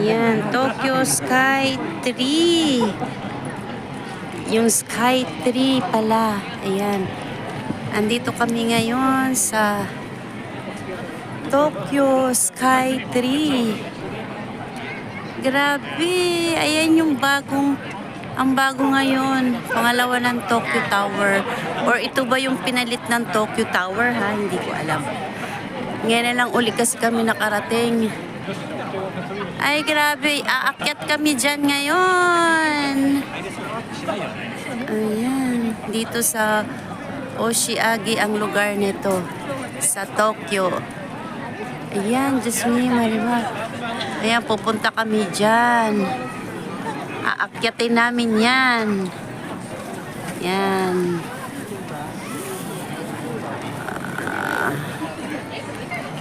Yan, Tokyo Sky Tree. Yung Sky Tree pala. Ayan. Andito kami ngayon sa Tokyo Sky Tree. Grabe. Ayan yung ang bago ngayon. Pangalawa ng Tokyo Tower. Or ito ba yung pinalit ng Tokyo Tower, ha? Hindi ko alam. Ngayon na lang uli kasi kami nakarating. Ay, grabe. Aakyat kami dyan ngayon. Ayan. Dito sa Oshiagi ang lugar nito. Sa Tokyo. Ayan, Diyos me, Marimar. Ayan, pupunta kami dyan. Aakyatin namin yan. Yan.